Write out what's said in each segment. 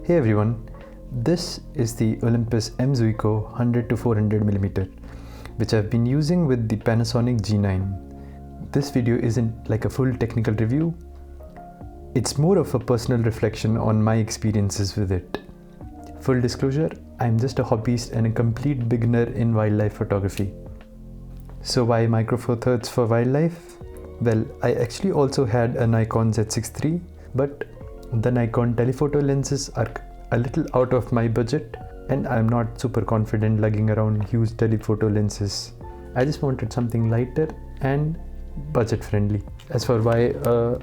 Hey everyone, this is the Olympus M.Zuiko 100 to 400mm, which I've been using with the Panasonic G9. This video isn't like a full technical review, it's more of a personal reflection on my experiences with it. Full disclosure, I'm just a hobbyist and a complete beginner in wildlife photography. So why Micro Four Thirds for wildlife? Well, I actually also had a Nikon Z6 III, but the Nikon telephoto lenses are a little out of my budget and I'm not super confident lugging around huge telephoto lenses. I just wanted something lighter and budget friendly. As for why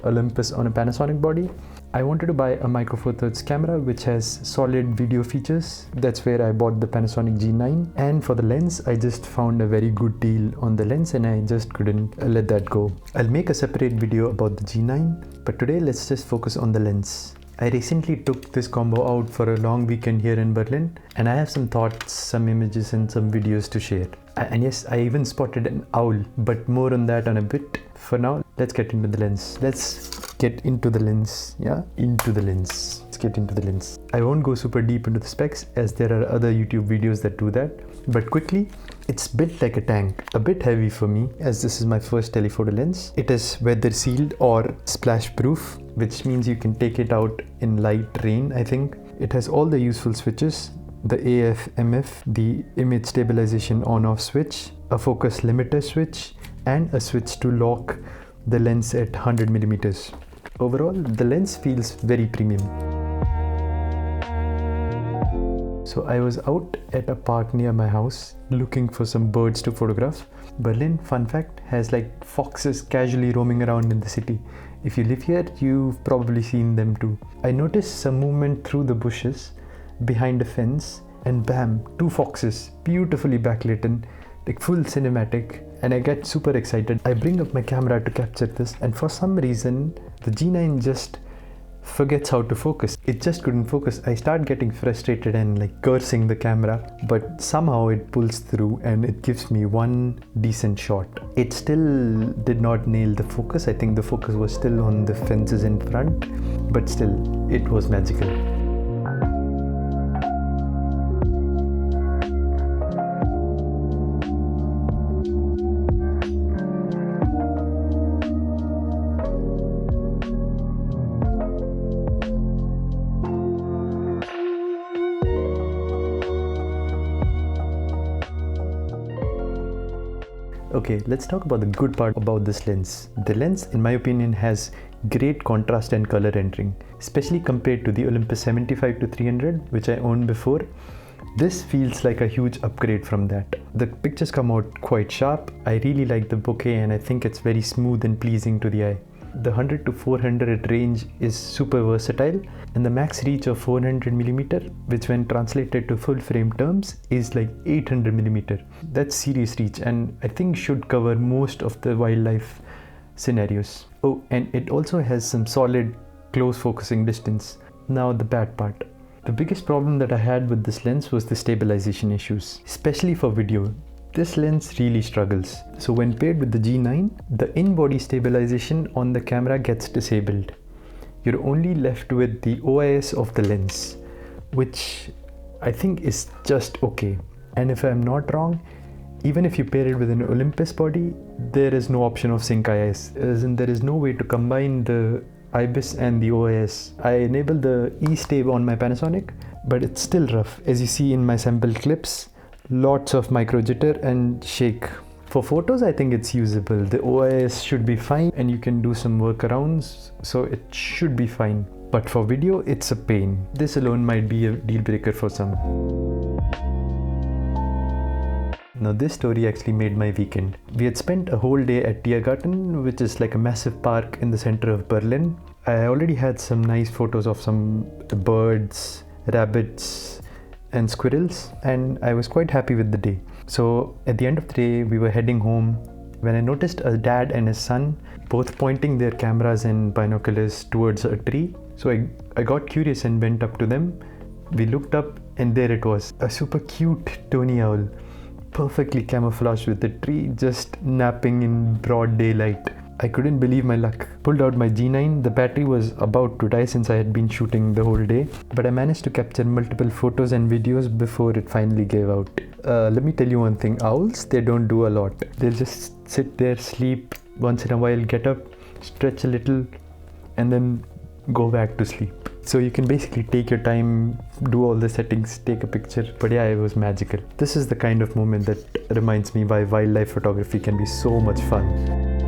Olympus on a Panasonic body, I wanted to buy a Micro Four Thirds camera which has solid video features. That's where I bought the Panasonic G9, and for the lens I just found a very good deal on the lens and I just couldn't let that go. I'll make a separate video about the G9, but today let's just focus on the lens. I recently took this combo out for a long weekend here in Berlin and I have some thoughts, some images and some videos to share. And yes, I even spotted an owl, but more on that on a bit. For now, let's get into the lens. Let's get into the lens. Let's get into the lens. I won't go super deep into the specs as there are other YouTube videos that do that. But quickly, it's built like a tank, a bit heavy for me as this is my first telephoto lens. It is weather sealed or splash proof, which means you can take it out in light rain, I think. It has all the useful switches, the AF/MF, the image stabilization on-off switch, a focus limiter switch, and a switch to lock the lens at 100mm. Overall, the lens feels very premium. So I was out at a park near my house looking for some birds to photograph. Berlin, fun fact, has like foxes casually roaming around in the city. If you live here, you've probably seen them too. I noticed some movement through the bushes behind a fence and bam, two foxes, beautifully backlit, like full cinematic, and I get super excited. I bring up my camera to capture this and for some reason the G9 just forgets how to focus. It just couldn't focus. I start getting frustrated and like cursing the camera, but somehow it pulls through and it gives me one decent shot. It still did not nail the focus. I think the focus was still on the fences in front, but still it was magical. Okay, let's talk about the good part about this lens. The lens, in my opinion, has great contrast and color rendering, especially compared to the Olympus 75 to 300, which I owned before. This feels like a huge upgrade from that. The pictures come out quite sharp. I really like the bokeh and I think it's very smooth and pleasing to the eye. The 100 to 400 range is super versatile and the max reach of 400mm, which when translated to full frame terms is like 800mm. That's serious reach and I think should cover most of the wildlife scenarios. Oh, and it also has some solid close focusing distance. Now the bad part. The biggest problem that I had with this lens was the stabilization issues, especially for video. This lens really struggles. So when paired with the G9, the in-body stabilization on the camera gets disabled. You're only left with the OIS of the lens, which I think is just okay. And if I'm not wrong, even if you pair it with an Olympus body, there is no option of sync IS, as in there is no way to combine the IBIS and the OIS. I enabled the E-Stab on my Panasonic, but it's still rough. As you see in my sample clips, lots of micro jitter and shake. For photos, I think it's usable. The OIS should be fine and you can do some workarounds, so it should be fine. But for video, it's a pain. This alone might be a deal breaker for some. Now this story actually made my weekend. We had spent a whole day at Tiergarten, which is like a massive park in the center of Berlin. I already had some nice photos of some birds, rabbits, and squirrels, and I was quite happy with the day. So at the end of the day, we were heading home when I noticed a dad and his son both pointing their cameras and binoculars towards a tree. So I got curious and went up to them. We looked up and there it was, a super cute tony owl, perfectly camouflaged with the tree, just napping in broad daylight. I couldn't believe my luck. Pulled out my G9, the battery was about to die since I had been shooting the whole day, but I managed to capture multiple photos and videos before it finally gave out. Let me tell you one thing, owls, they don't do a lot. They'll just sit there, sleep, once in a while get up, stretch a little, and then go back to sleep. So you can basically take your time, do all the settings, take a picture, but yeah, it was magical. This is the kind of moment that reminds me why wildlife photography can be so much fun.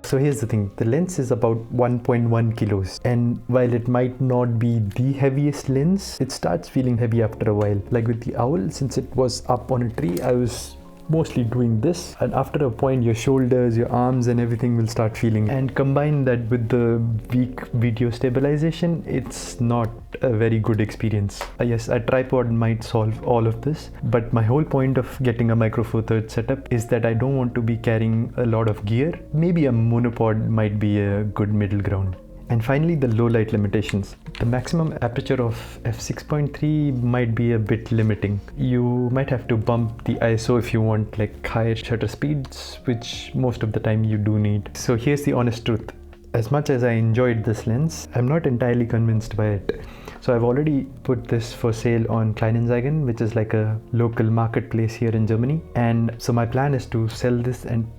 So here's the thing, the lens is about 1.1 kilos, and while it might not be the heaviest lens, it starts feeling heavy after a while. Like with the owl, since it was up on a tree, I was mostly doing this, and after a point your shoulders, your arms and everything will start feeling, and combine that with the weak video stabilization, it's not a very good experience. Yes, a tripod might solve all of this, but my whole point of getting a Micro Four Thirds setup is that I don't want to be carrying a lot of gear. Maybe a monopod might be a good middle ground. And finally, the low light limitations. The maximum aperture of f6.3 might be a bit limiting. You might have to bump the ISO if you want like higher shutter speeds, which most of the time you do need. So here's the honest truth. As much as I enjoyed this lens, I'm not entirely convinced by it. So I've already put this for sale on Kleinanzeigen, which is like a local marketplace here in Germany. And so my plan is to sell this and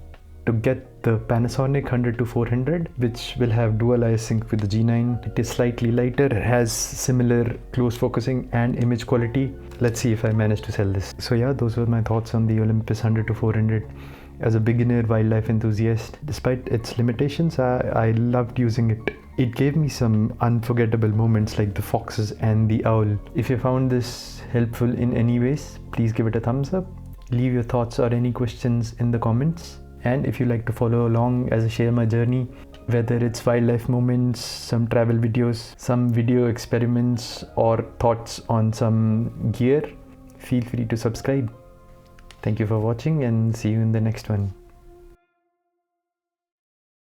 to get the Panasonic 100-400, which will have dual eye sync with the G9. It is slightly lighter, it has similar close focusing and image quality. Let's see if I manage to sell this. So yeah, those were my thoughts on the Olympus 100-400. As a beginner wildlife enthusiast, despite its limitations, I loved using it. It gave me some unforgettable moments like the foxes and the owl. If you found this helpful in any ways, please give it a thumbs up. Leave your thoughts or any questions in the comments. And if you like to follow along as I share my journey, whether it's wildlife moments, some travel videos, some video experiments, or thoughts on some gear, feel free to subscribe. Thank you for watching and see you in the next one.